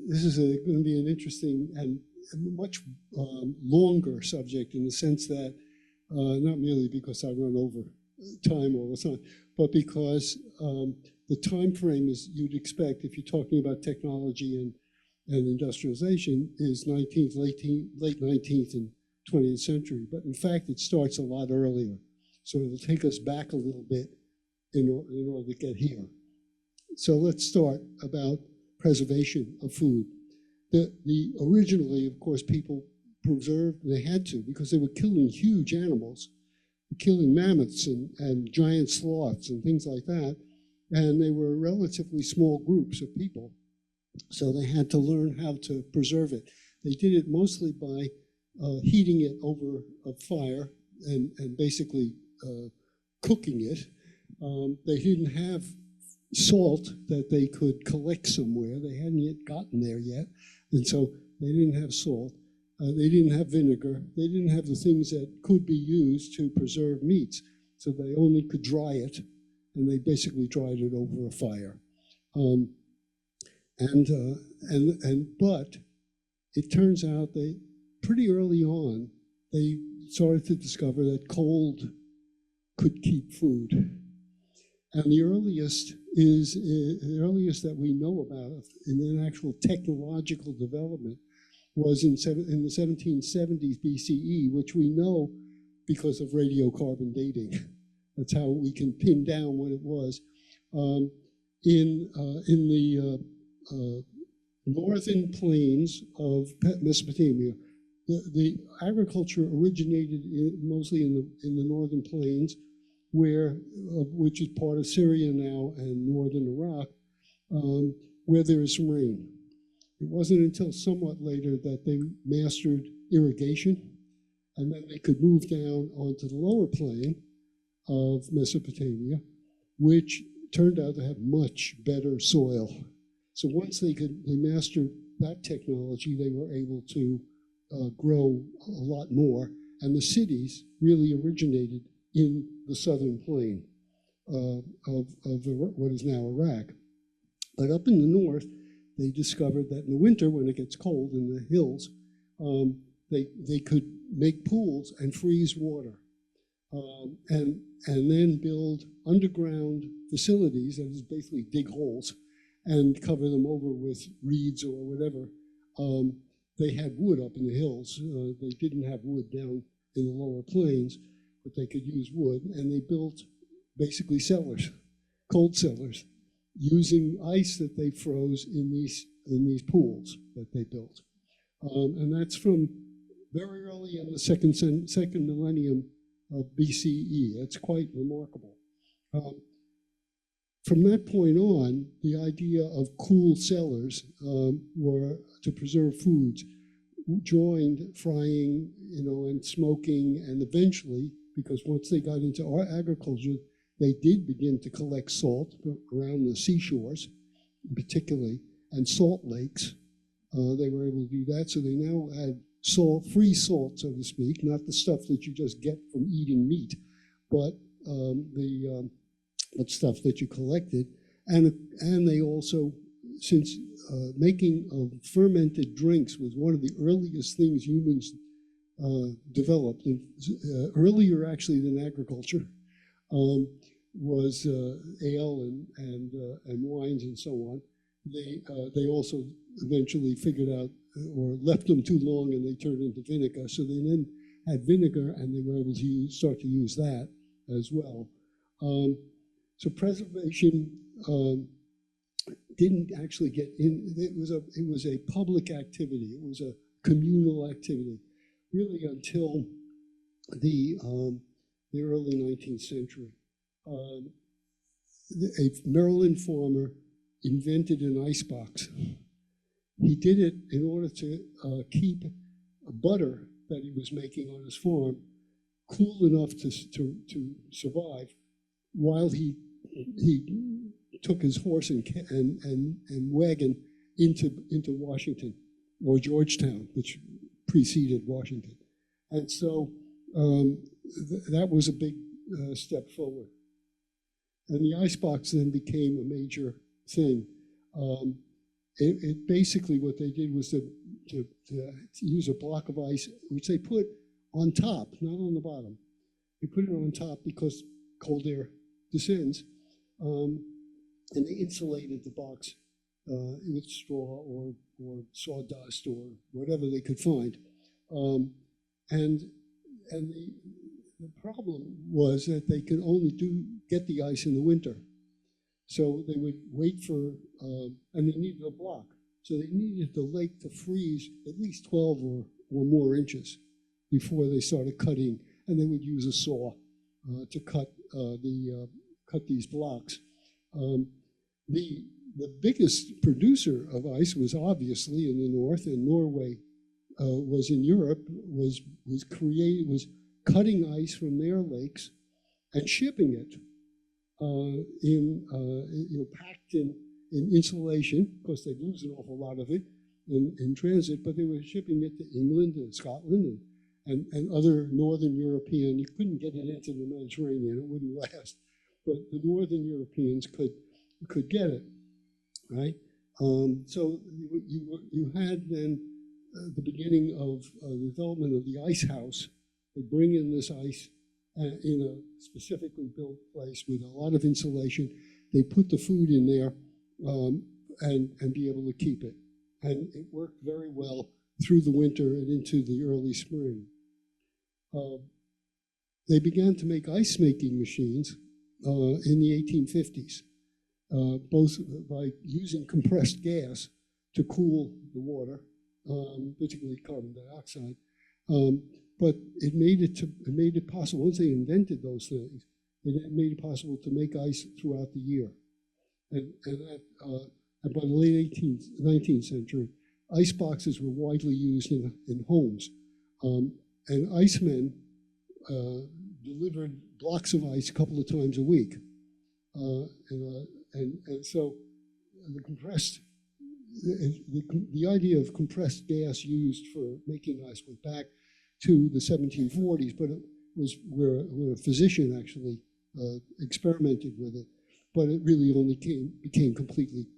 this is going to be an interesting and much longer subject in the sense that, not merely because I run over time all the time, but because the time frame is you'd expect if you're talking about technology and industrialization is late 19th and 20th century. But in fact, it starts a lot earlier. So it'll take us back a little bit in order to get here. So let's start about preservation of food. Originally, of course, people preserved, they had to, because they were killing huge animals, killing mammoths and giant sloths and things like that. And they were relatively small groups of people. So they had to learn how to preserve it. They did it mostly by heating it over a fire and basically cooking it. They didn't have salt that they could collect somewhere. They hadn't yet gotten there yet. And so they didn't have salt. They didn't have vinegar. They didn't have the things that could be used to preserve meats. So they only could dry it, and they basically dried it over a fire. But it turns out they, pretty early on, they started to discover that cold could keep food. And the earliest that we know about in an actual technological development was in the 1770s BCE, which we know because of radiocarbon dating. That's how we can pin down what it was. In the northern plains of Mesopotamia, the agriculture originated mostly in the northern plains, which is part of Syria now and northern Iraq, where there is some rain. It wasn't until somewhat later that they mastered irrigation, and then they could move down onto the lower plain of Mesopotamia, which turned out to have much better soil. So once they mastered that technology, they were able to grow a lot more, and the cities really originated in the southern plain of what is now Iraq. But up in the north, they discovered that in the winter, when it gets cold in the hills, they could make pools and freeze water, and then build underground facilities, that is basically dig holes, and cover them over with reeds or whatever. They had wood up in the hills. They didn't have wood down in the lower plains, but they could use wood, and they built basically cellars, cold cellars, using ice that they froze in these pools that they built. And that's from very early in the second millennium of BCE. It's quite remarkable. From that point on, the idea of cool cellars were to preserve foods, joined frying, and smoking, and eventually, because once they got into our agriculture, they did begin to collect salt around the seashores, particularly, and salt lakes. They were able to do that, so they now had free salt, so to speak, not the stuff that you just get from eating meat, but the stuff that you collected. And they also, since making of fermented drinks was one of the earliest things humans developed, earlier actually than agriculture, was ale and wines and so on. They also eventually figured out, or left them too long and they turned into vinegar. So they then had vinegar, and they were able to start to use that as well. So preservation didn't actually get in. It was a public activity. It was a communal activity, really until the early 19th century. A Maryland farmer invented an icebox. He did it in order to keep a butter that he was making on his farm cool enough to survive, while he took his horse and wagon into Washington, or Georgetown, which preceded Washington. And so that was a big step forward. And the icebox then became a major thing. basically what they did was to use a block of ice, which they put on top, not on the bottom. They put it on top because cold air descends, and they insulated the box with straw or sawdust or whatever they could find. And the problem was that they could only get the ice in the winter. So they would wait for, and they needed a block. So they needed the lake to freeze at least 12 or more inches before they started cutting, and they would use a saw to cut these blocks. The biggest producer of ice was obviously in the north, and Norway was in Europe, was cutting ice from their lakes and shipping it packed in insulation. Of course, they'd lose an awful lot of it in transit, but they were shipping it to England and Scotland and other northern European. You couldn't get it into the Mediterranean; it wouldn't last. But the northern Europeans could get it, right? So you had then the beginning of the development of the ice house. They bring in this ice in a specifically built place with a lot of insulation. They put the food in there and be able to keep it. And it worked very well through the winter and into the early spring. They began to make ice-making machines in the 1850s, both by using compressed gas to cool the water, particularly carbon dioxide. But it made it possible. Once they invented those things, it made it possible to make ice throughout the year. And by the late 19th century, ice boxes were widely used in homes. And icemen delivered blocks of ice a couple of times a week. And so the idea of compressed gas used for making ice went back to the 1740s, but it was where a physician actually experimented with it, but it really only became completely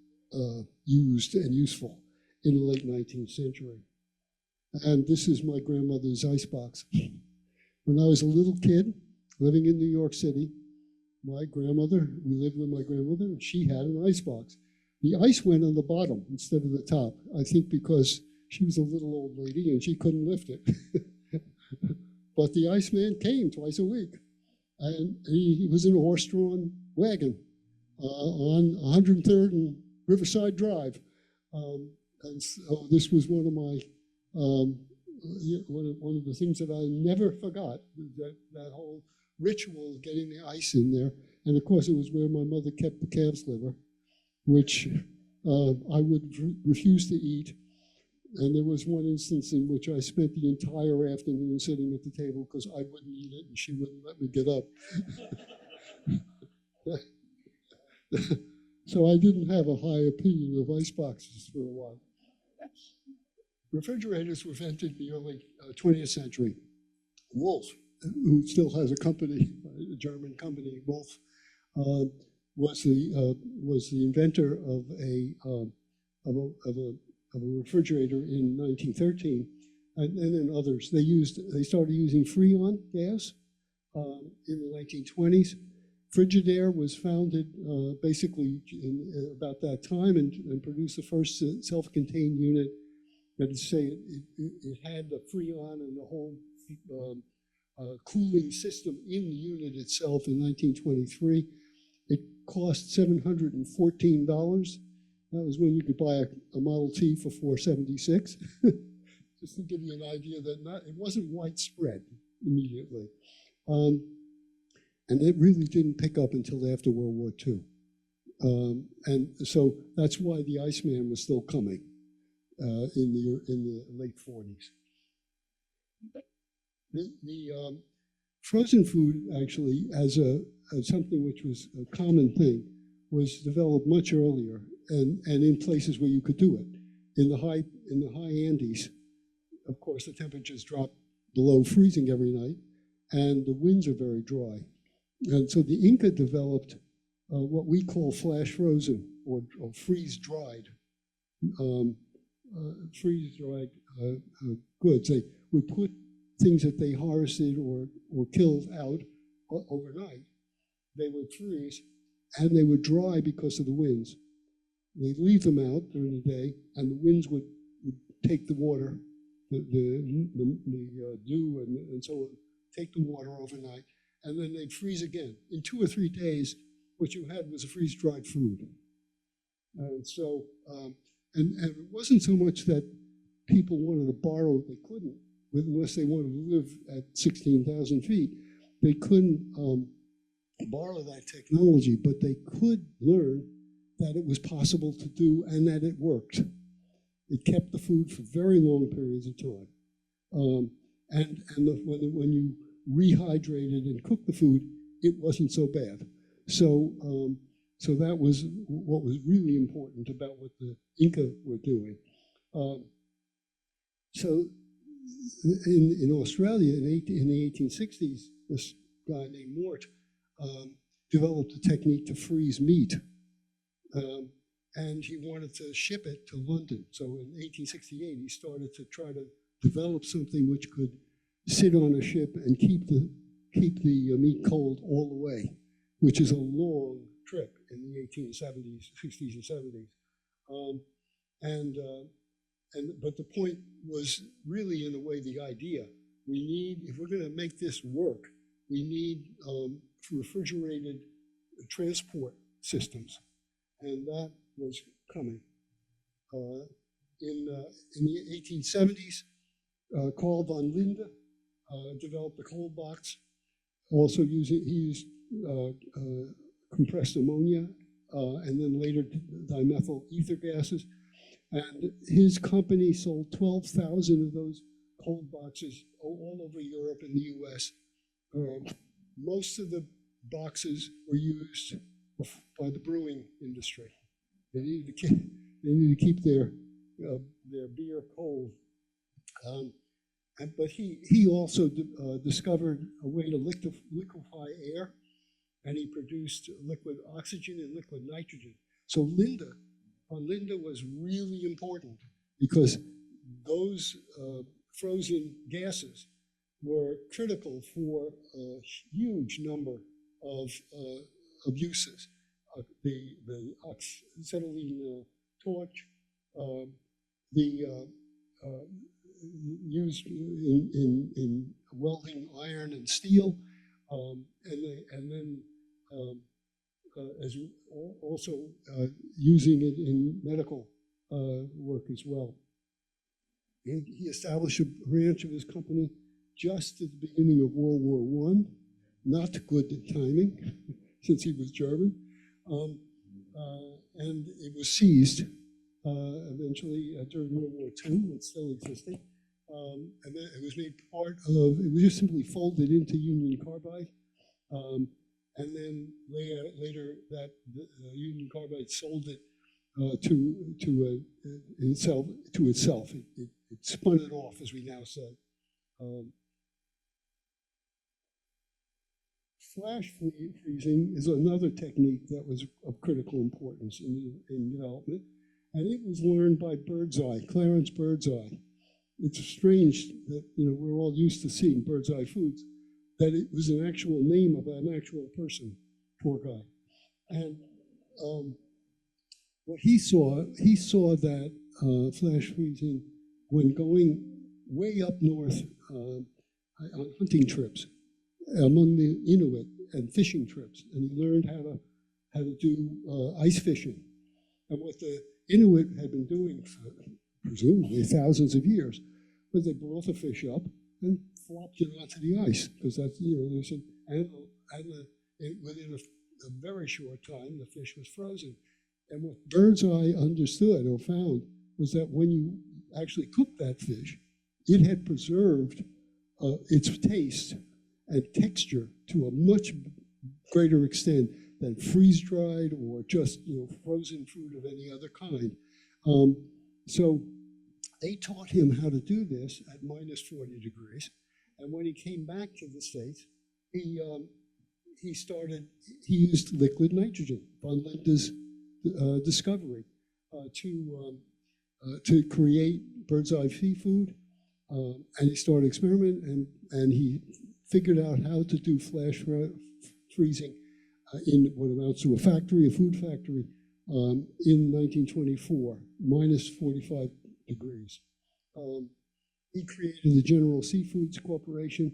used and useful in the late 19th century. And this is my grandmother's icebox. When I was a little kid living in New York City, we lived with my grandmother, and she had an icebox. The ice went on the bottom instead of the top, I think because she was a little old lady and she couldn't lift it. But the Iceman came twice a week, and he was in a horse-drawn wagon on 103rd and Riverside Drive. And so this was one of my one of the things that I never forgot, that whole ritual of getting the ice in there. And of course, it was where my mother kept the calf's liver, which I would refuse to eat. And there was one instance in which I spent the entire afternoon sitting at the table because I wouldn't eat it and she wouldn't let me get up. So I didn't have a high opinion of iceboxes for a while. Refrigerators were invented in the early 20th century. Wolf, who still has a company, a German company, Wolf, was the inventor of a refrigerator in 1913, and then others. They started using Freon gas in the 1920s. Frigidaire was founded basically in about that time and produced the first self-contained unit. That is to say, it had the Freon and the whole cooling system in the unit itself in 1923. It cost $714. That was when you could buy a Model T for $476. Just to give you an idea that it wasn't widespread immediately. And it really didn't pick up until after World War II. And so that's why the Iceman was still coming in the late 40s. The frozen food, actually, as something which was a common thing, was developed much earlier, and in places where you could do it. In the high Andes, of course, the temperatures drop below freezing every night, and the winds are very dry. And so the Inca developed what we call flash frozen or freeze dried freeze-dried goods. They would put things that they harvested or killed out overnight. They would freeze, and they would dry because of the winds. They'd leave them out during the day, and the winds would take the water, the dew and so on, take the water overnight, and then they'd freeze again. In 2 or 3 days, what you had was a freeze-dried food. And so, and it wasn't so much that people wanted to borrow, they couldn't, unless they wanted to live at 16,000 feet. They couldn't borrow that technology, but they could learn that it was possible to do and that it worked. It kept the food for very long periods of time. When you rehydrated and cooked the food, it wasn't so bad. So that was what was really important about what the Inca were doing. So in Australia in the 1860s, this guy named Mort developed a technique to freeze meat. And he wanted to ship it to London. So in 1868, he started to try to develop something which could sit on a ship and keep the meat cold all the way, which is a long trip in the 1870s, 60s, and 70s. But the point was really, in a way, the idea. We need, if we're going to make this work, we need refrigerated transport systems, and that was coming. In the 1870s, Carl von Linde developed the cold box. Also he used compressed ammonia and then later dimethyl ether gases. And his company sold 12,000 of those cold boxes all over Europe and the US. Most of the boxes were used by the brewing industry. They needed to keep their beer cold. But he also discovered a way to liquefy air, and he produced liquid oxygen and liquid nitrogen. So von Linde was really important because those frozen gases were critical for a huge number of uses. The acetylene torch, used in welding iron and steel, and then as also using it in medical work as well. He established a branch of his company just at the beginning of World War I, not good timing, since he was German, and it was seized eventually during World War II. It's still existing, and then it was made part of. It was just simply folded into Union Carbide, and then later that Union Carbide sold it to itself. It spun it off, as we now say. Flash freezing is another technique that was of critical importance in development, and it was learned by Birdseye, Clarence Birdseye. It's strange that we're all used to seeing Birdseye Foods, that it was an actual name of an actual person, poor guy. And what he saw that flash freezing when going way up north on hunting trips among the Inuit and fishing trips, and he learned how to do ice fishing. And what the Inuit had been doing for presumably thousands of years was they brought the fish up and flopped it onto the ice, because that's within a very short time the fish was frozen. And what Birdseye understood or found was that when you actually cooked that fish, it had preserved its taste and texture to a much greater extent than freeze-dried or just frozen food of any other kind. So they taught him how to do this at minus 40 degrees. And when he came back to the States, he used liquid nitrogen, von Linde's discovery, to to create bird's eye seafood, and he started experimenting, and he figured out how to do flash freezing in what amounts to a factory, a food factory, in 1924, minus 45 degrees. He created the General Seafoods Corporation.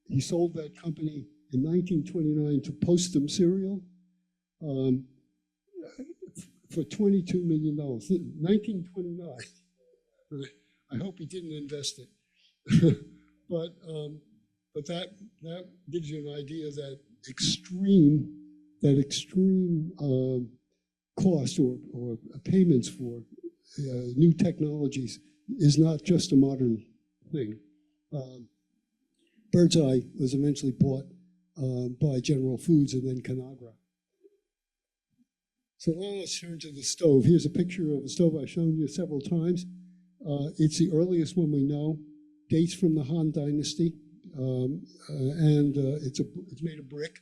He sold that company in 1929 to Postum Cereal for $22 million. 1929. I hope he didn't invest it. but that gives you an idea that extreme cost or payments for new technologies is not just a modern thing. Bird's Eye was eventually bought by General Foods and then Conagra. So now let's turn to the stove. Here's a picture of a stove I've shown you several times. It's the earliest one we know, dates from the Han Dynasty, and it's made of brick.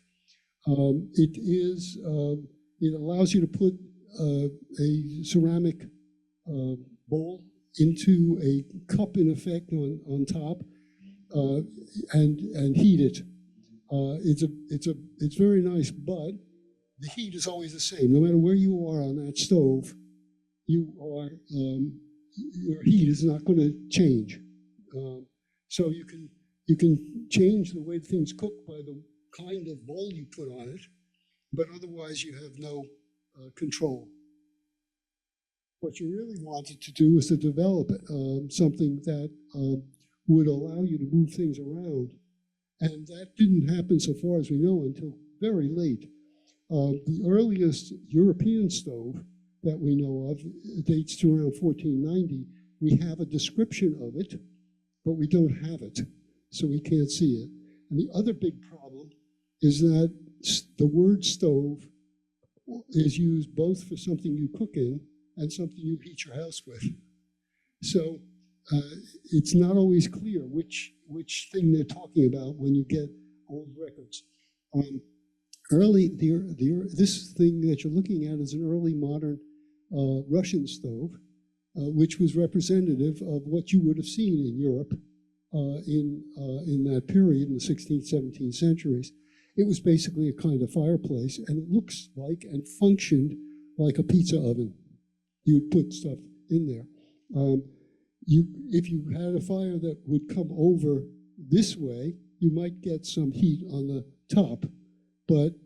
It allows you to put a ceramic bowl into a cup, in effect, on top, and heat it. It's very nice, but the heat is always the same. No matter where you are on that stove, your heat is not going to change. So you can change the way things cook by the kind of bowl you put on it, but otherwise you have no control. What you really wanted to do is to develop something that would allow you to move things around. And that didn't happen, so far as we know, until very late. The earliest European stove that we know of dates to around 1490. We have a description of it, but we don't have it, so we can't see it. And the other big problem is that the word stove is used both for something you cook in and something you heat your house with. So it's not always clear which thing they're talking about when you get old records. This thing that you're looking at is an early modern Russian stove, which was representative of what you would have seen in Europe in that period, in the 16th, 17th centuries. It was basically a kind of fireplace, and it looks like and functioned like a pizza oven. You would put stuff in there. If you had a fire that would come over this way, you might get some heat on the top, but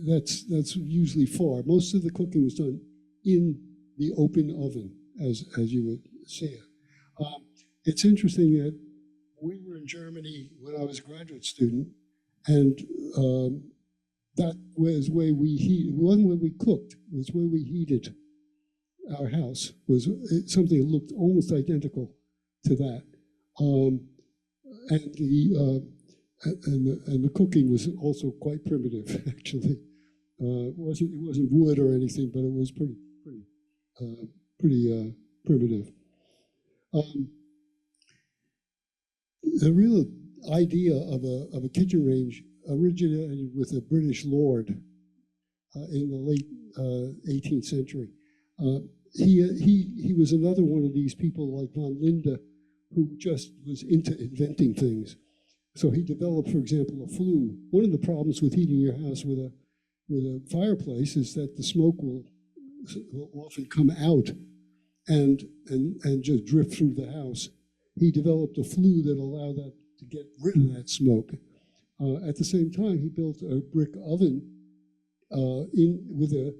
that's usually far. Most of the cooking was done in the open oven, as you would see it. It's interesting that we were in Germany when I was a graduate student, and that was where we heated. One way we cooked was where we heated our house. Was something that looked almost identical to that, and the cooking was also quite primitive. Actually, it wasn't wood or anything, but it was pretty primitive. The real idea of a kitchen range originated with a British lord in the late 18th century. He was another one of these people like von Linde who just was into inventing things. So he developed, for example, a flue. One of the problems with heating your house with a fireplace is that the smoke will often come out and just drift through the house. He developed a flue that allowed that to get rid of that smoke. At the same time, he built a brick oven with a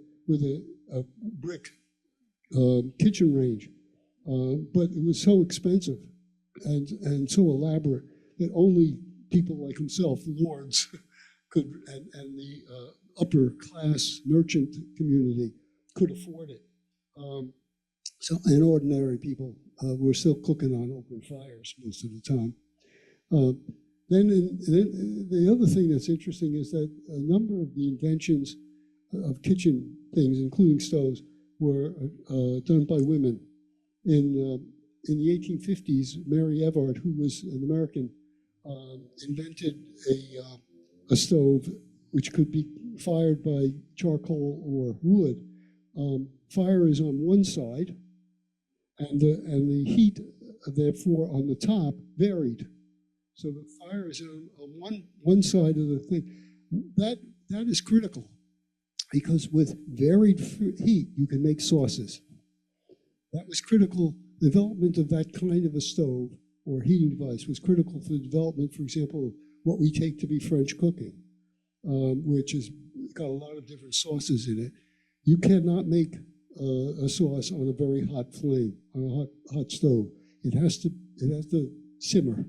brick kitchen range, but it was so expensive and so elaborate that only people like himself, lords, could and the upper class merchant community could afford it. And ordinary people were still cooking on open fires most of the time. Then the other thing that's interesting is that a number of the inventions of kitchen things, including stoves, were done by women. In the 1850s, Mary Everard, who was an American, invented a stove which could be fired by charcoal or wood. fire is on one side, and the heat, therefore, on the top varied. So the fire is on one side of the thing. That is critical, because with varied heat, you can make sauces. That was critical. The development of that kind of a stove or heating device was critical for the development, for example, of what we take to be French cooking, which has got a lot of different sauces in it. You cannot make a sauce on a very hot flame, on a hot stove. It has to simmer,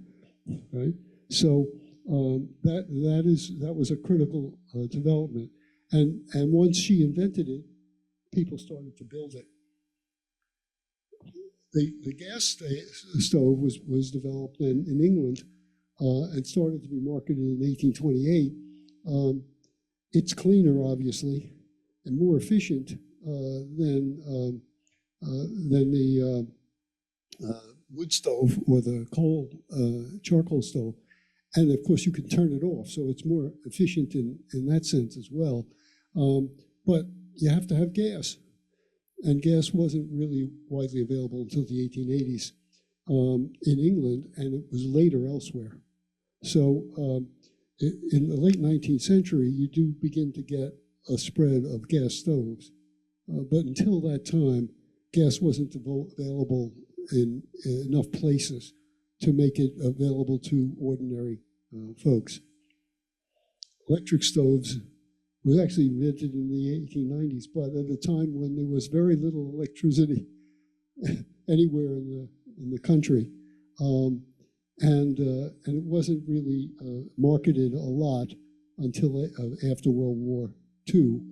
right? So that was a critical development. And once she invented it, people started to build it. The gas stove was developed in England and started to be marketed in 1828. It's cleaner, obviously, and more efficient than the wood stove or the charcoal stove. And of course, you can turn it off, so it's more efficient in that sense as well. But you have to have gas. And gas wasn't really widely available until the 1880s in England, and it was later elsewhere. So in the late 19th century, you do begin to get a spread of gas stoves. But until that time, gas wasn't available in enough places to make it available to ordinary folks. Electric stoves was actually invented in the 1890s, but at a time when there was very little electricity anywhere in the country, and it wasn't really marketed a lot until after World War II.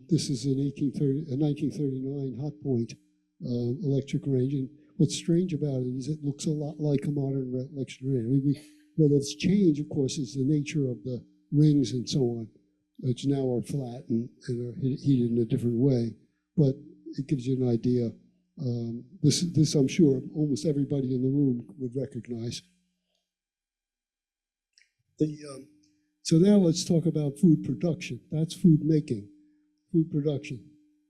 This is a 1939 hot point electric range, and what's strange about it is it looks a lot like a modern electric range. What has changed, of course, is the nature of the rings and so on, which now are flat and are heated in a different way. But it gives you an idea. This I'm sure almost everybody in the room would recognize. So now let's talk about food production. That's food making, food production.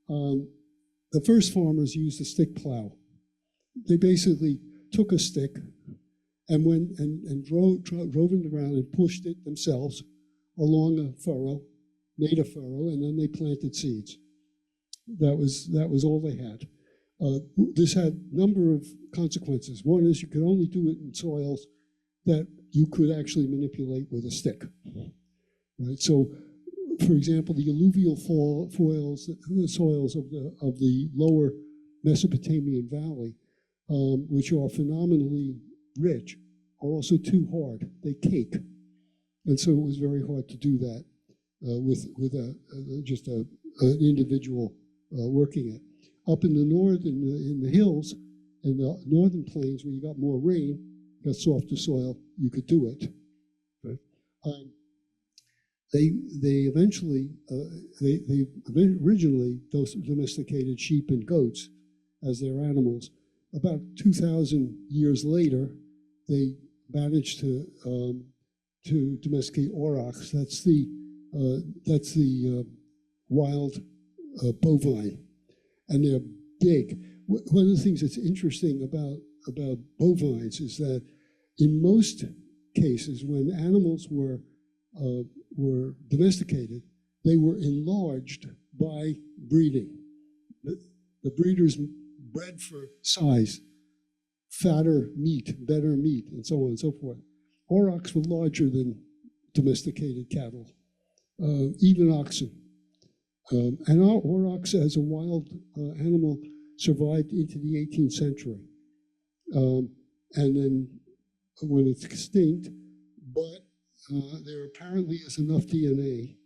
The first farmers used a stick plow. They basically took a stick and went and drove it around and pushed it themselves along a furrow, made a furrow, and then they planted seeds. That was all they had. This had a number of consequences. One is you could only do it in soils that you could actually manipulate with a stick. Right? So, for example, the alluvial soils of the lower Mesopotamian valley, which are phenomenally rich, are also too hard. They cake. And so it was very hard to do that with just an individual working it. Up in the north, in the hills, in the northern plains where you got more rain, got softer soil, you could do it. Right? They originally domesticated sheep and goats as their animals. About 2,000 years later, they managed to domesticate aurochs. That's the wild bovine, and they're big. One of the things that's interesting about bovines is that in most cases, when animals were domesticated, they were enlarged by breeding. The breeders bred for size, fatter meat, better meat, and so on and so forth. Aurochs were larger than domesticated cattle, even oxen. And our aurochs as a wild animal survived into the 18th century. And then went extinct, but there apparently is enough DNA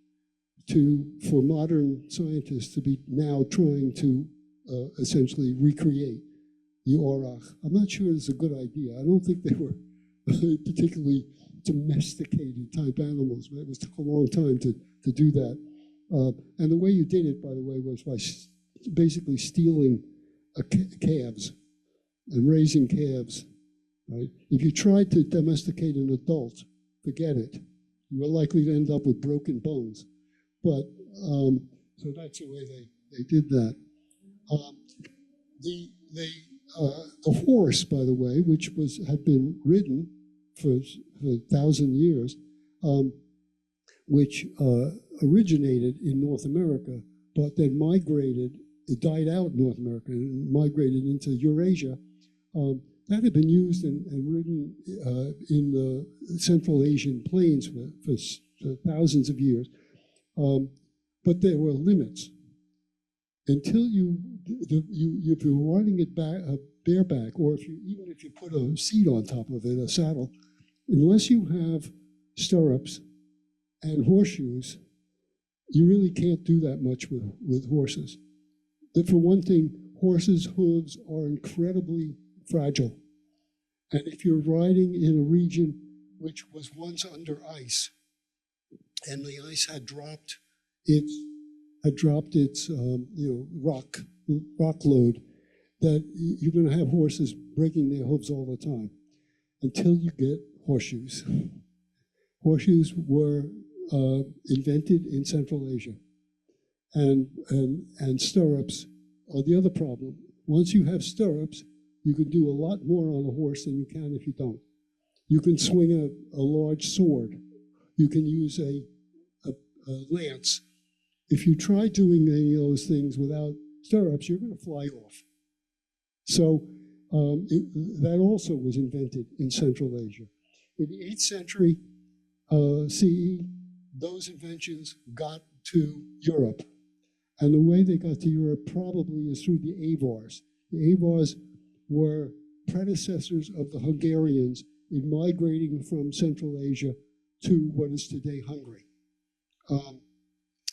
for modern scientists to be now trying to essentially recreate the auroch. I'm not sure it's a good idea. I don't think they were particularly domesticated type animals, but it took a long time to do that. And the way you did it, by the way, was by basically stealing calves and raising calves. Right? If you tried to domesticate an adult, forget it. You were likely to end up with broken bones. But so that's the way they did that. The horse, by the way, which had been ridden for 1,000 years, which originated in North America, but then migrated. It died out in North America and migrated into Eurasia. That had been used and ridden in the Central Asian plains for thousands of years. But there were limits. Until if you're riding it bareback, or even if you put a seat on top of it, a saddle, unless you have stirrups and horseshoes, you really can't do that much with horses. For one thing, horses' hooves are incredibly fragile. And if you're riding in a region which was once under ice, and the ice had dropped its rock load, that you're going to have horses breaking their hooves all the time until you get horseshoes. Horseshoes were invented in Central Asia, and stirrups are the other problem. Once you have stirrups, you can do a lot more on a horse than you can if you don't. You can swing a large sword. You can use a lance. If you try doing any of those things without stirrups, you're going to fly off. So that also was invented in Central Asia. In the 8th century CE, those inventions got to Europe. And the way they got to Europe probably is through the Avars. The Avars were predecessors of the Hungarians in migrating from Central Asia to what is today Hungary.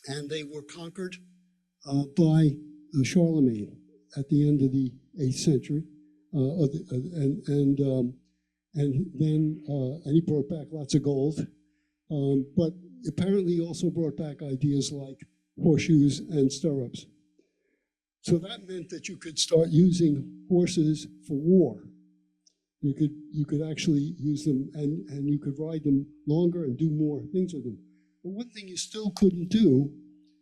And they were conquered by Charlemagne at the end of the 8th century. And he brought back lots of gold. But apparently he also brought back ideas like horseshoes and stirrups. So that meant that you could start using horses for war. You could actually use them, and you could ride them longer and do more things with them. But one thing you still couldn't do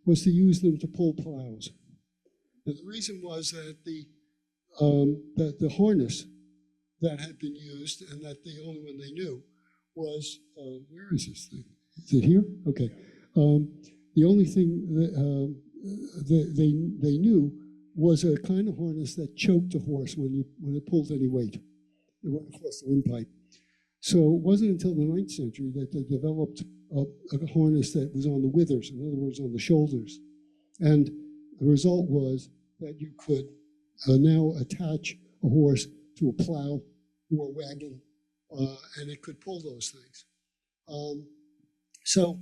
was to use them to pull plows. And the reason was that the harness that had been used, and that the only one they knew, was, where is this thing? Is it here? Okay. The only thing that they knew was a kind of harness that choked a horse when it pulled any weight. It went across the windpipe. So it wasn't until the 9th century that they developed a harness that was on the withers, in other words, on the shoulders. And the result was that you could now attach a horse to a plow or a wagon, and it could pull those things. So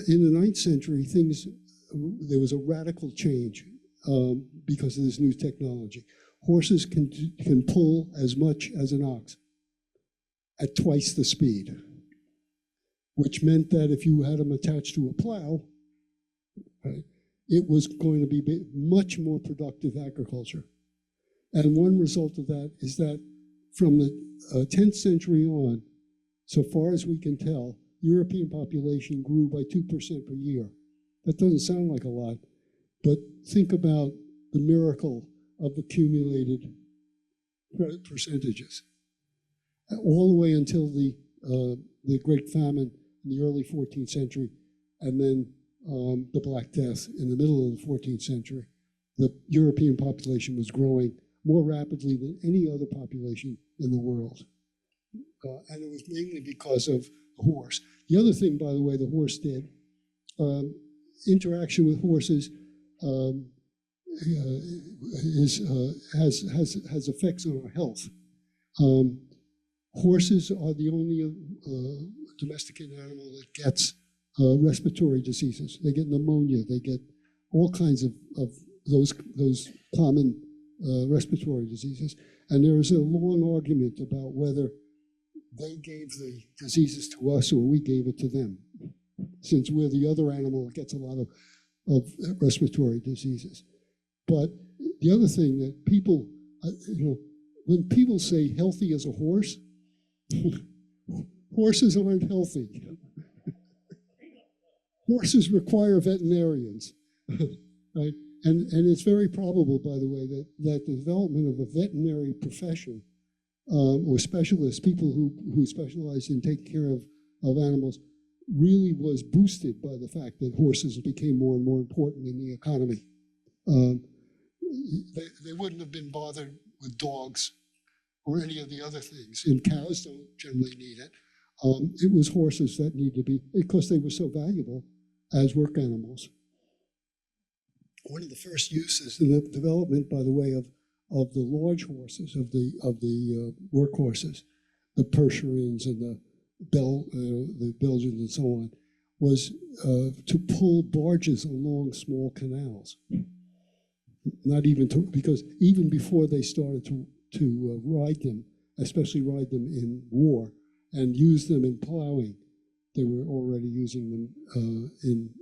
in the 9th century, there was a radical change because of this new technology. Horses can pull as much as an ox at twice the speed, which meant that if you had them attached to a plow, right, it was going to be much more productive agriculture. And one result of that is that from the 10th century on, so far as we can tell, European population grew by 2% per year. That doesn't sound like a lot, but think about the miracle of accumulated percentages. All the way until the Great Famine in the early 14th century, and then the Black Death in the middle of the 14th century. The European population was growing more rapidly than any other population in the world. And it was mainly because of the horse. The other thing, by the way, the horse did, interaction with horses has effects on our health. Horses are the only domesticated animal that gets respiratory diseases. They get pneumonia. They get all kinds of those common respiratory diseases. And there is a long argument about whether they gave the diseases to us or we gave it to them, since we're the other animal that gets a lot of respiratory diseases. But the other thing that people, when people say healthy as a horse, horses aren't healthy. Horses require veterinarians, right? And it's very probable, by the way, that the development of a veterinary profession or specialists, people who specialize in taking care of animals, really was boosted by the fact that horses became more and more important in the economy. They wouldn't have been bothered with dogs or any of the other things. And cows don't generally need it. It was horses that needed to be, because they were so valuable as work animals. One of the first uses in the development, by the way, of the large horses, of the work horses, the Percherons and the Belgians and so on, was to pull barges along small canals. Not even to, because even before they started to ride them, especially ride them in war and use them in plowing, they were already using them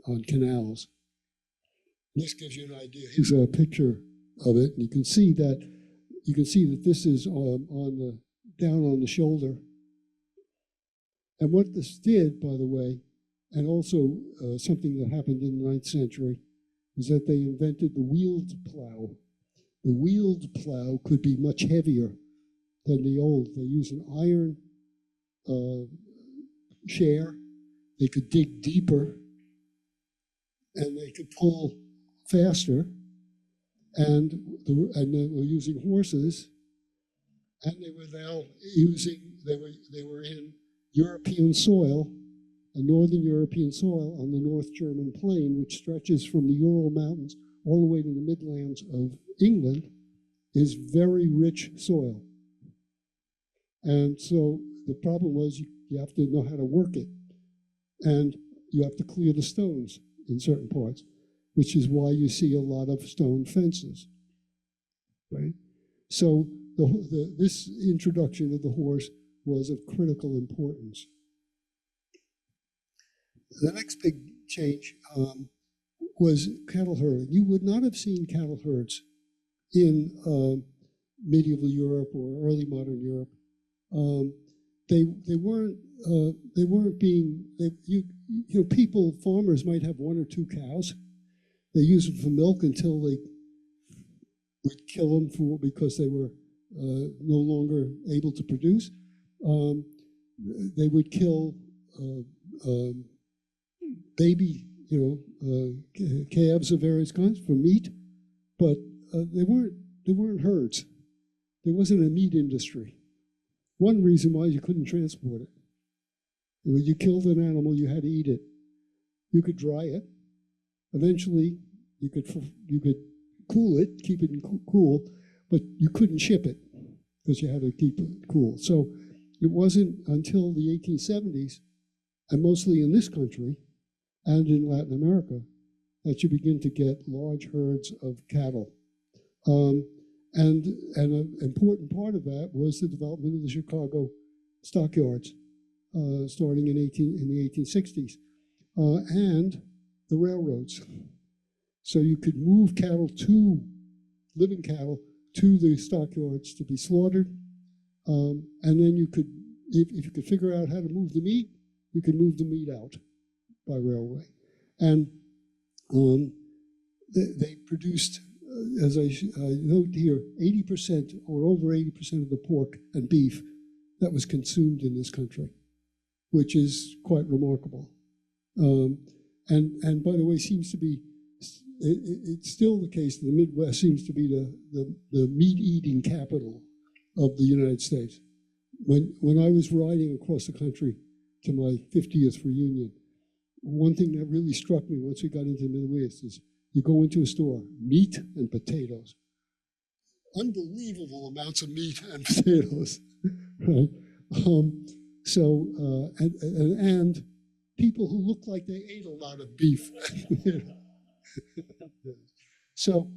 on canals. This gives you an idea. Here's a picture of it, and you can see that this is down on the shoulder. And what this did, by the way, and also something that happened in the 9th century, is that they invented the wheeled plow. The wheeled plow could be much heavier than the old. They used an iron share. They could dig deeper, and they could pull faster. And they were using horses, and they were now they were in European soil, a northern European soil on the North German plain, which stretches from the Ural Mountains all the way to the Midlands of England, is very rich soil. And so the problem was you have to know how to work it, and you have to clear the stones in certain parts, which is why you see a lot of stone fences, right? So this introduction of the horse was of critical importance. The next big change was cattle herding. You would not have seen cattle herds in medieval Europe or early modern Europe. They weren't being, farmers might have 1 or 2 cows. They use them for milk until they would kill them because they were no longer able to produce. They would kill baby, calves of various kinds for meat, but they weren't herds. There wasn't a meat industry. One reason why you couldn't transport it. When you killed an animal, you had to eat it. You could dry it. Eventually, you could cool it, keep it cool, but you couldn't ship it because you had to keep it cool. So it wasn't until the 1870s, and mostly in this country and in Latin America, that you begin to get large herds of cattle. And an important part of that was the development of the Chicago stockyards, starting in the 1860s, and the railroads. So you could move living cattle to the stockyards to be slaughtered, and then you could, if you could figure out how to move the meat, you could move the meat out by railway. And they produced, as I note here, 80% or over 80% of the pork and beef that was consumed in this country, which is quite remarkable. And by the way, seems to be, it's still the case that the Midwest seems to be the meat-eating capital of the United States. When I was riding across the country to my 50th reunion, one thing that really struck me once we got into the Midwest is you go into a store, meat and potatoes. Unbelievable amounts of meat and potatoes, right? And people who look like they ate a lot of beef. So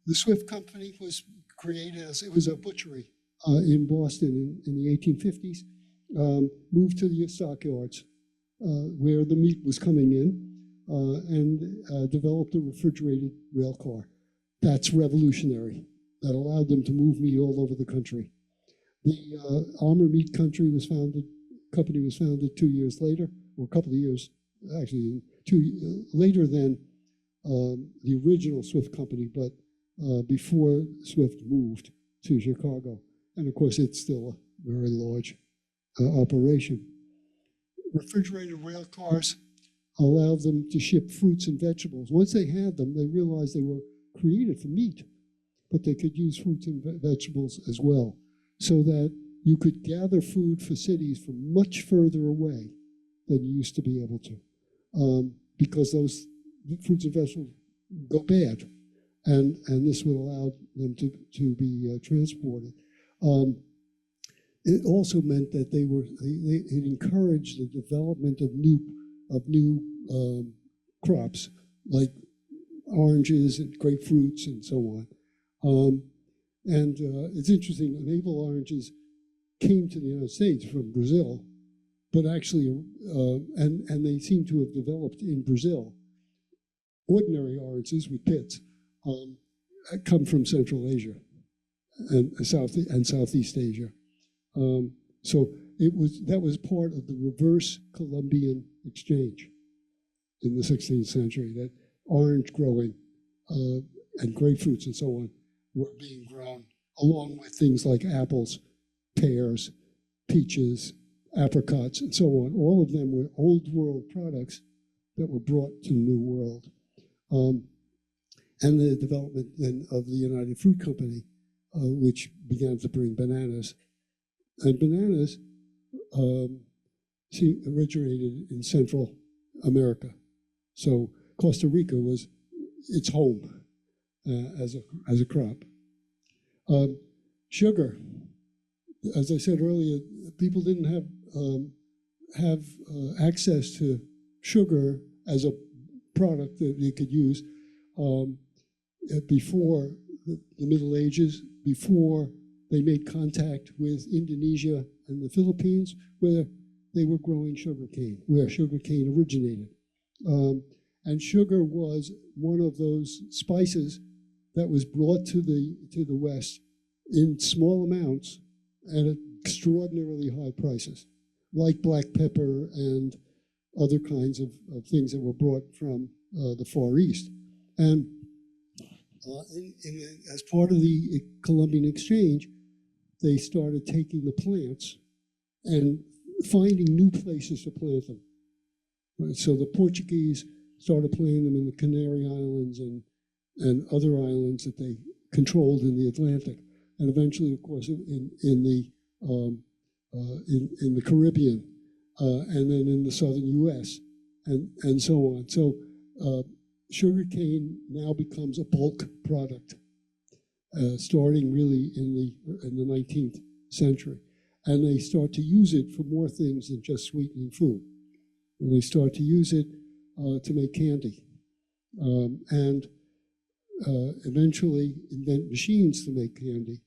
the Swift Company was created as, it was a butchery in Boston in the 1850s, moved to the stockyards where the meat was coming in, and developed a refrigerated rail car. That's revolutionary. That allowed them to move meat all over the country. The Armour Meat Company was founded 2 years later, or a couple of years, actually later than the original Swift company, but before Swift moved to Chicago. And of course, it's still a very large operation. Refrigerated rail cars allowed them to ship fruits and vegetables. Once they had them, they realized they were created for meat, but they could use fruits and vegetables as well, so that you could gather food for cities from much further away than you used to be able to, because those fruits and vegetables go bad, and this would allow them to be transported. It also meant that it encouraged the development of new crops like oranges and grapefruits and so on. It's interesting that navel oranges came to the United States from Brazil, but actually, and they seem to have developed in Brazil. Ordinary oranges with pits come from Central Asia and Southeast Asia. So that was part of the reverse Columbian exchange in the 16th century, that orange growing and grapefruits and so on were being grown along with things like apples, pears, peaches, apricots, and so on. All of them were old world products that were brought to the New World. And the development then of the United Fruit Company, which began to bring bananas. And bananas originated in Central America. So Costa Rica was its home as a crop. Sugar, as I said earlier, people didn't have access to sugar as a product that they could use before the Middle Ages, before they made contact with Indonesia and the Philippines, where they were growing sugarcane, where sugarcane originated. And sugar was one of those spices that was brought to the West in small amounts and at extraordinarily high prices, like black pepper and other kinds of things that were brought from the Far East. And as part of the Columbian exchange, they started taking the plants and finding new places to plant them. Right? So the Portuguese started planting them in the Canary Islands and other islands that they controlled in the Atlantic, and eventually, of course, in the Caribbean, and then in the southern U.S. and so on. So sugarcane now becomes a bulk product, starting really in the 19th century, and they start to use it for more things than just sweetening food. And they start to use it to make candy, and eventually invent machines to make candy.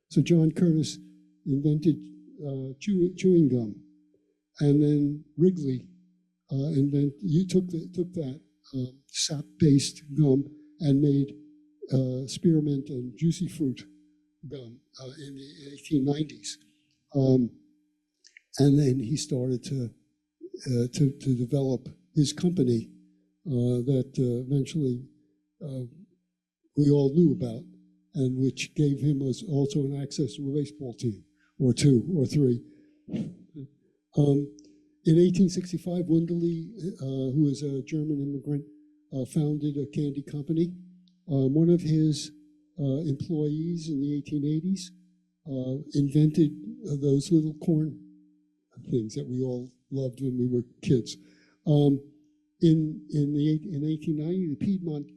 So John Curtis invented chewing gum, and then Wrigley took that sap-based gum and made spearmint and juicy fruit gum in the 1890s, and then he started to develop his company that eventually we all knew about, and which gave him also an access to a baseball team, or two, or three. In 1865, Wunderlich, who is a German immigrant, founded a candy company. One of his employees in the 1880s invented those little corn things that we all loved when we were kids. In 1890, the Piedmont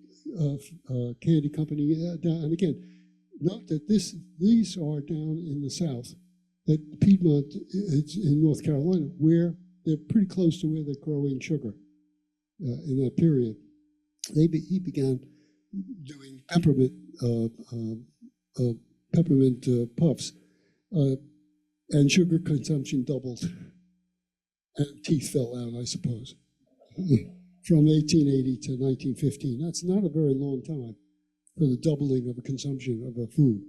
Candy Company, and again, note that these are down in the South, that Piedmont is in North Carolina, where they're pretty close to where they're growing sugar in that period. He began doing peppermint puffs, and sugar consumption doubled, and teeth fell out, I suppose, from 1880 to 1915. That's not a very long time for the doubling of the consumption of a food.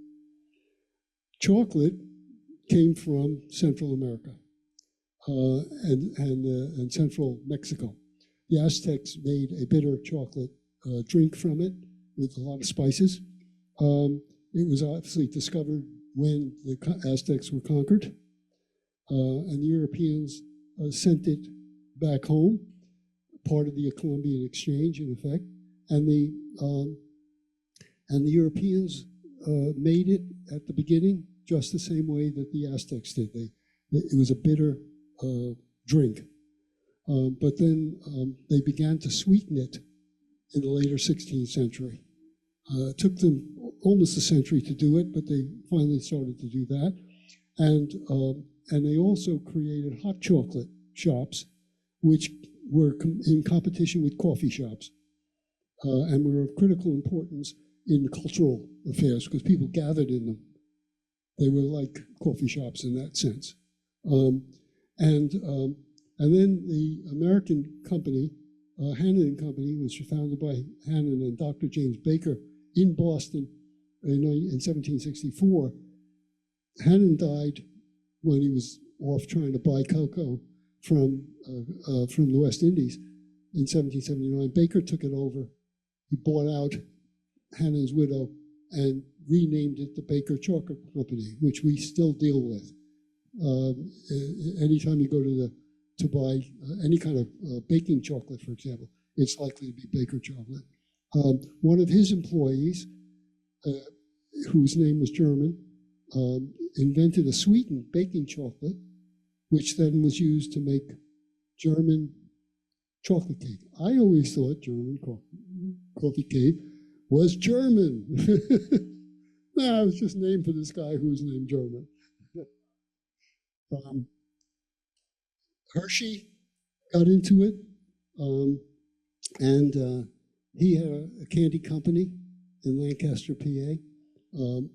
Chocolate came from Central America and Central Mexico. The Aztecs made a bitter chocolate drink from it with a lot of spices. It was obviously discovered when the Aztecs were conquered, and the Europeans sent it back home, part of the Columbian Exchange, in effect, and the Europeans made it at the beginning just the same way that the Aztecs did. It was a bitter drink. But then they began to sweeten it in the later 16th century. It took them almost a century to do it, but they finally started to do that. And they also created hot chocolate shops, which were in competition with coffee shops, and were of critical importance in cultural affairs because people gathered in them. They were like coffee shops in that sense. And then the American company, Hannon Company, was founded by Hannon and Dr. James Baker in Boston in 1764. Hannon died when he was off trying to buy cocoa from the West Indies in 1779. Baker took it over. He bought out Hannon's widow and renamed it the Baker Chocolate Company, which we still deal with. Anytime you go to buy any kind of baking chocolate, for example, it's likely to be Baker chocolate. One of his employees, whose name was German, invented a sweetened baking chocolate, which then was used to make German chocolate cake. I always thought German coffee cake was German. No, it was just named for this guy who was named German. Hershey got into it, and he had a candy company in Lancaster, PA.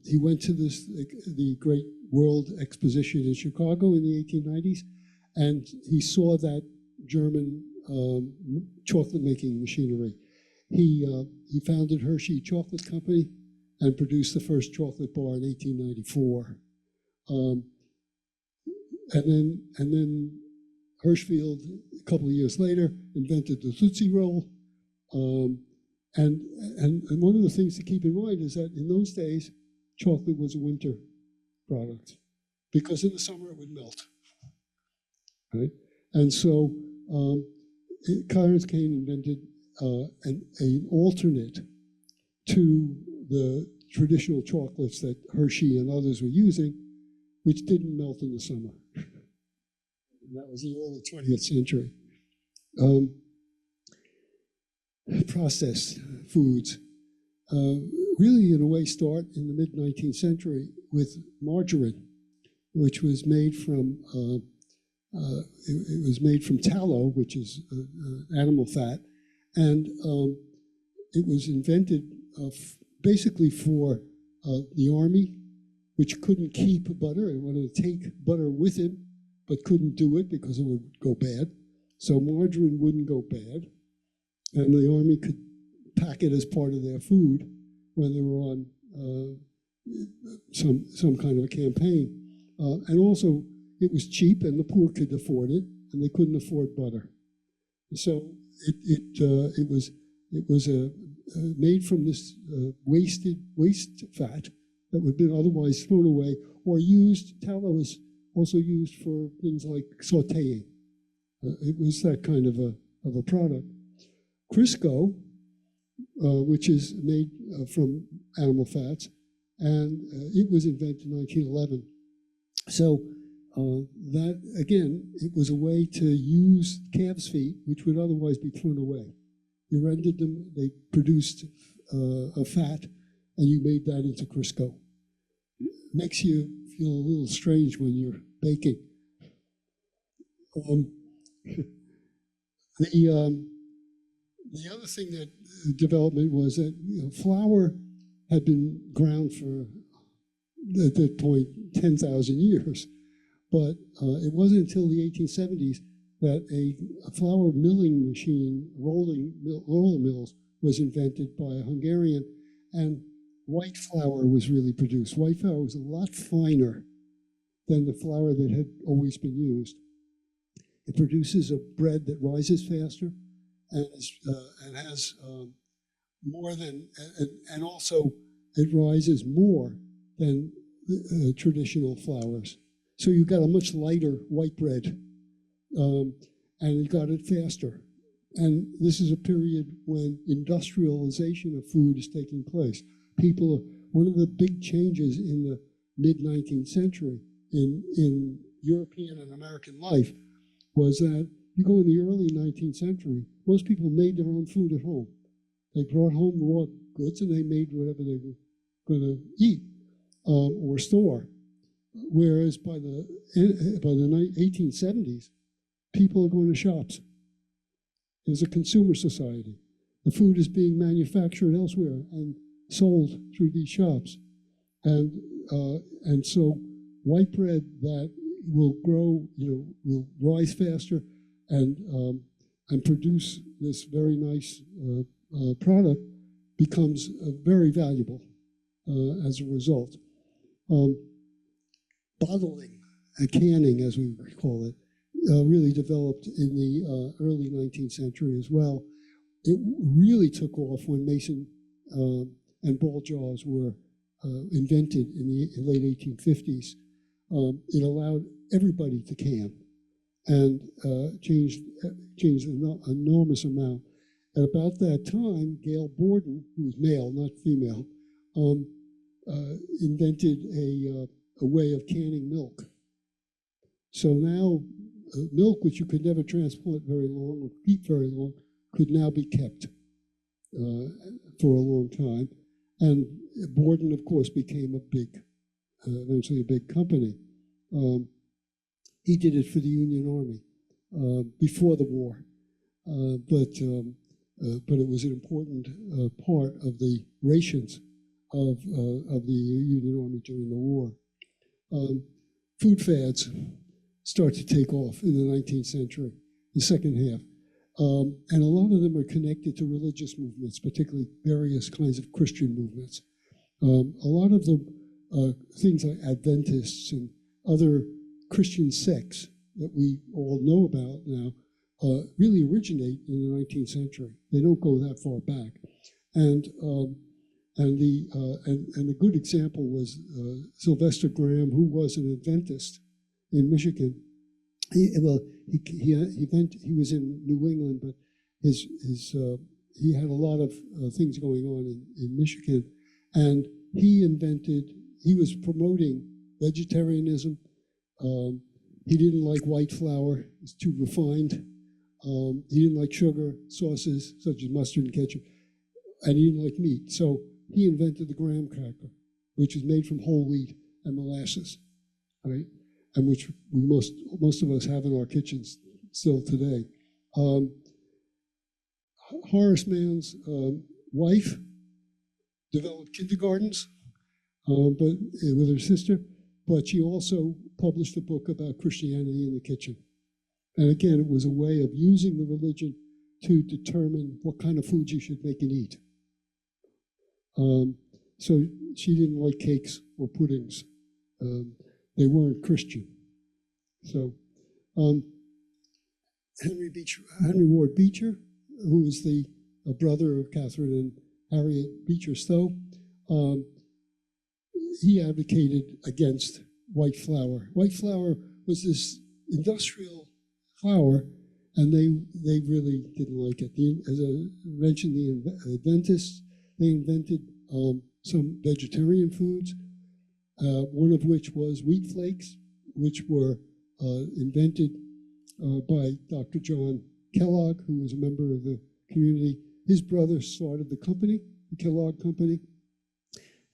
He went to the Great World Exposition in Chicago in the 1890s, and he saw that German chocolate-making machinery. He founded Hershey Chocolate Company and produced the first chocolate bar in 1894. And then Hirschfeld, a couple of years later, invented the Tootsie Roll. And one of the things to keep in mind is that in those days, chocolate was a winter product because in the summer it would melt, right? And so Clarence Kane invented an alternate to the traditional chocolates that Hershey and others were using, which didn't melt in the summer. And that was the early 20th century. Processed foods really, in a way, start in the mid-19th century with margarine, which was made from it was made from tallow, which is animal fat, and it was invented basically for the army, which couldn't keep butter and wanted to take butter with it, but couldn't do it because it would go bad. So margarine wouldn't go bad, and the army could pack it as part of their food when they were on some kind of a campaign. And also, it was cheap, and the poor could afford it, and they couldn't afford butter. So it was made from this waste fat that would have been otherwise thrown away or used. Tallow is also used for things like sautéing. It was that kind of a product. Crisco, which is made from animal fats, and it was invented in 1911. So that, again, it was a way to use calves' feet, which would otherwise be thrown away. You rendered them, they produced a fat, and you made that into Crisco. It makes you feel a little strange when you're baking. The other thing that development was that flour had been ground for, at that point, 10,000 years. But it wasn't until the 1870s that a flour milling machine, roller mills, was invented by a Hungarian, and white flour was really produced. White flour was a lot finer than the flour that had always been used. It produces a bread that rises faster and has more than, and also it rises more than traditional flours. So you got a much lighter white bread, and you got it faster. And this is a period when industrialization of food is taking place. One of the big changes in the mid-19th century in European and American life was that you go in the early 19th century, most people made their own food at home. They brought home raw goods and they made whatever they were going to eat or store. Whereas by the 1870s, people are going to shops. There's a consumer society. The food is being manufactured elsewhere and sold through these shops. And so white bread that will grow, will rise faster and produce this very nice product becomes very valuable as a result. Bottling and canning, as we call it, really developed in the early 19th century as well. It really took off when mason and ball jars were invented in the late 1850s. It allowed everybody to can and changed an enormous amount. At about that time, Gail Borden, who was male, not female, invented a way of canning milk. So now milk, which you could never transport very long or keep very long, could now be kept for a long time. And Borden, of course, became eventually a big company. He did it for the Union Army before the war, but it was an important part of the rations of the Union Army during the war. Food fads start to take off in the 19th century, the second half. And a lot of them are connected to religious movements, particularly various kinds of Christian movements. A lot of the things like Adventists and other Christian sects that we all know about now really originate in the 19th century. They don't go that far back. And a good example was Sylvester Graham, who was an Adventist in Michigan. He was in New England, but he had a lot of things going on in Michigan, and he was promoting vegetarianism. He didn't like white flour; it's too refined. He didn't like sugar, sauces such as mustard and ketchup, and he didn't like meat. So he invented the graham cracker, which is made from whole wheat and molasses, right? And which most of us have in our kitchens still today. Horace Mann's wife developed kindergartens, but with her sister, but she also published a book about Christianity in the kitchen. And again, it was a way of using the religion to determine what kind of foods you should make and eat. So she didn't like cakes or puddings. They weren't Christian. So Henry Ward Beecher, who was the brother of Catherine and Harriet Beecher Stowe, he advocated against white flour. White flour was this industrial flour, and they really didn't like it. As I mentioned, the Adventists, they invented some vegetarian foods, one of which was wheat flakes, which were invented by Dr. John Kellogg, who was a member of the community. His brother started the company, the Kellogg Company,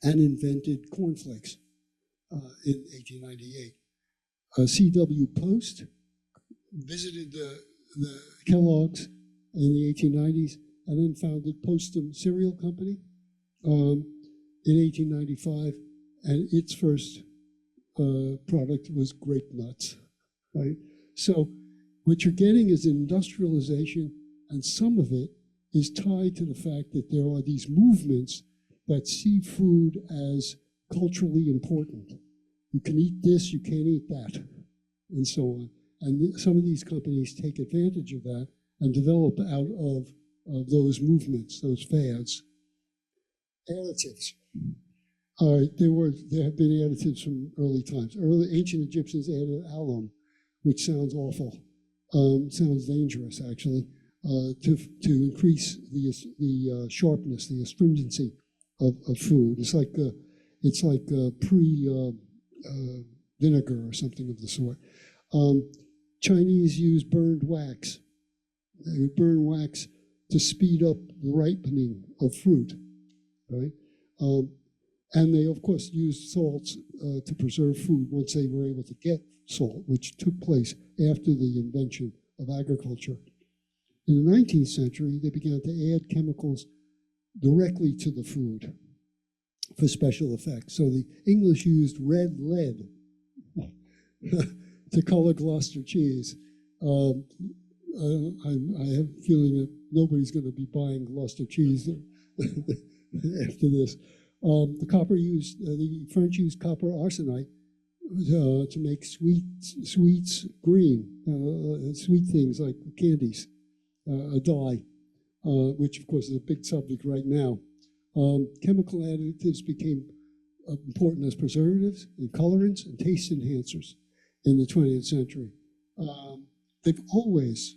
and invented cornflakes in 1898. C.W. Post visited the Kellogg's in the 1890s and then founded Postum Cereal Company in 1895, and its first product was grape nuts, right? So what you're getting is industrialization, and some of it is tied to the fact that there are these movements that see food as culturally important. You can eat this, you can't eat that, and so on. And some of these companies take advantage of that and develop out of those movements, those fads, Additives. There have been additives from early times. Ancient Egyptians added alum, which sounds awful, sounds dangerous actually, to increase the sharpness, the astringency of food. It's like vinegar or something of the sort. Chinese use burned wax. They would burn wax to speed up the ripening of fruit, right? And they, of course, used salts to preserve food once they were able to get salt, which took place after the invention of agriculture. In the 19th century, they began to add chemicals directly to the food for special effects. So the English used red lead to color Gloucester cheese. I have a feeling that nobody's going to be buying Gloucester cheese after this. The French used copper arsenite to make sweets green, sweet things like candies, a dye, which of course is a big subject right now. Chemical additives became important as preservatives and colorants and taste enhancers in the 20th century. They've always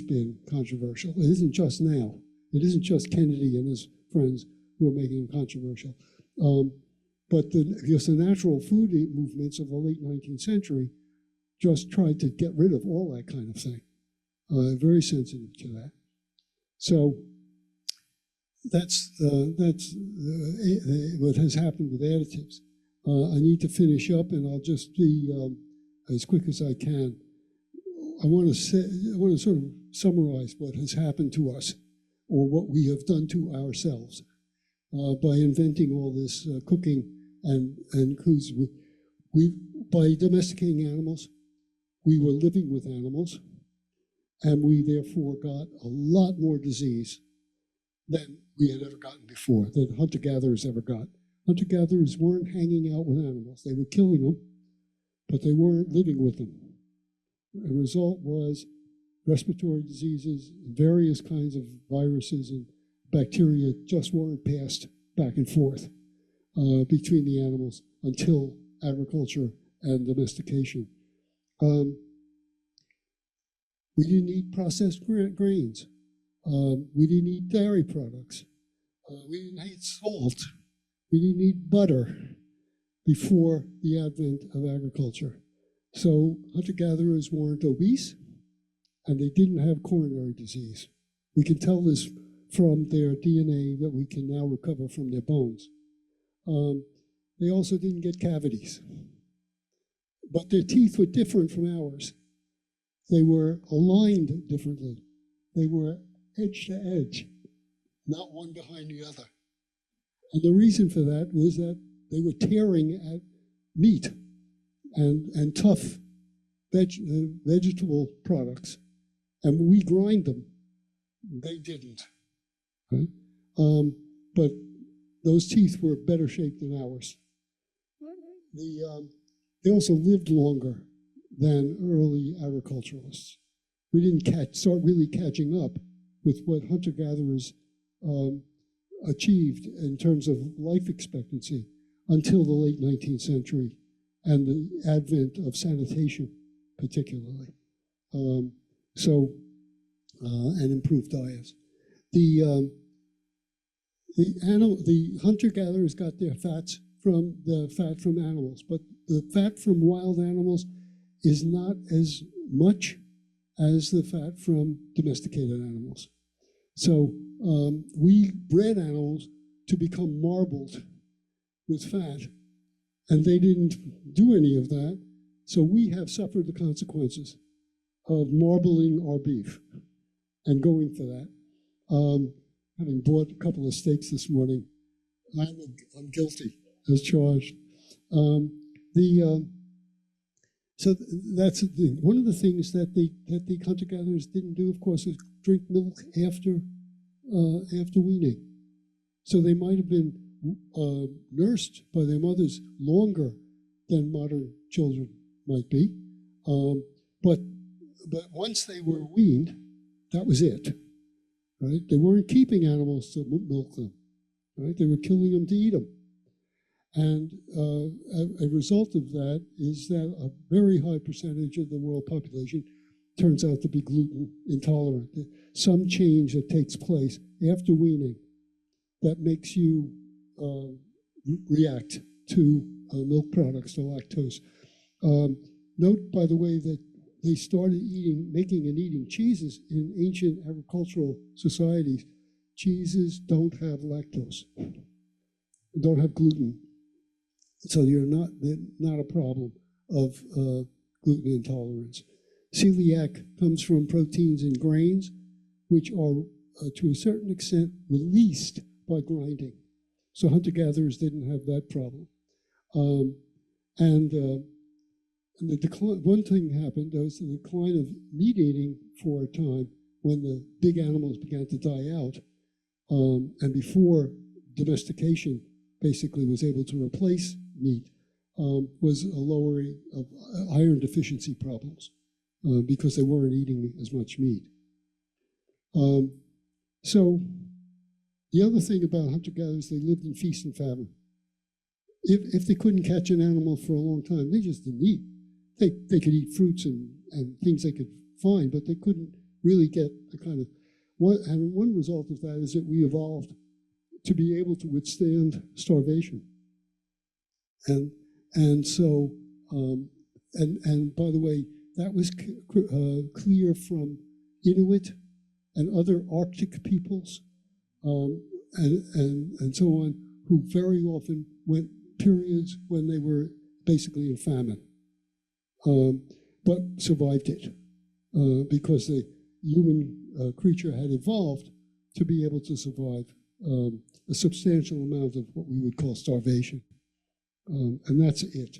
been controversial. It isn't just now. It isn't just Kennedy and his friends who are making them controversial. But because the natural food movements of the late 19th century just tried to get rid of all that kind of thing. Very sensitive to that. So that's what has happened with additives. I need to finish up, and I'll just be as quick as I can. I want to sort of summarize what has happened to us, or what we have done to ourselves by inventing all this cooking and foods. By domesticating animals, we were living with animals, and we therefore got a lot more disease than we had ever gotten before, than hunter-gatherers ever got. Hunter-gatherers weren't hanging out with animals. They were killing them, but they weren't living with them. The result was respiratory diseases, various kinds of viruses and bacteria just weren't passed back and forth between the animals until agriculture and domestication. We didn't eat processed grains. We didn't eat dairy products. We didn't eat salt. We didn't eat butter before the advent of agriculture. So hunter-gatherers weren't obese, and they didn't have coronary disease. We can tell this from their DNA that we can now recover from their bones. They also didn't get cavities. But their teeth were different from ours. They were aligned differently. They were edge to edge, not one behind the other. And the reason for that was that they were tearing at meat and tough vegetable products. And we grind them. They didn't. Right? But those teeth were better shaped than ours. They also lived longer than early agriculturalists. We didn't start really catching up with what hunter-gatherers achieved in terms of life expectancy until the late 19th century and the advent of sanitation, particularly. And improved diets. The hunter-gatherers got their fats from the fat from animals, but the fat from wild animals is not as much as the fat from domesticated animals. So we bred animals to become marbled with fat, and they didn't do any of that, so we have suffered the consequences of marbling our beef and going for that. Having bought a couple of steaks this morning, I'm guilty as charged. So that's the thing. One of the things that the hunter-gatherers didn't do, of course, is drink milk after weaning. So they might have been nursed by their mothers longer than modern children might be. But once they were weaned, that was it. Right? They weren't keeping animals to milk them. right? They were killing them to eat them. And a result of that is that a very high percentage of the world population turns out to be gluten intolerant. Some change that takes place after weaning that makes you react to milk products, to lactose. Note, by the way, that they started making and eating cheeses in ancient agricultural societies. Cheeses don't have lactose, don't have gluten. So they're not a problem of gluten intolerance. Celiac comes from proteins in grains, which are, to a certain extent, released by grinding. So hunter-gatherers didn't have that problem. And the decline, one thing happened, there was the decline of meat eating for a time when the big animals began to die out, and before domestication basically was able to replace meat, was a lowering of iron deficiency problems because they weren't eating as much meat. So the other thing about hunter-gatherers, they lived in feast and famine. If they couldn't catch an animal for a long time, they just didn't eat. They could eat fruits and things they could find, but they couldn't really get the kind of, and one result of that is that we evolved to be able to withstand starvation. And so, and by the way, that was clear from Inuit and other Arctic peoples, and so on, who very often went periods when they were basically in famine, but survived it because the human creature had evolved to be able to survive a substantial amount of what we would call starvation. And that's it.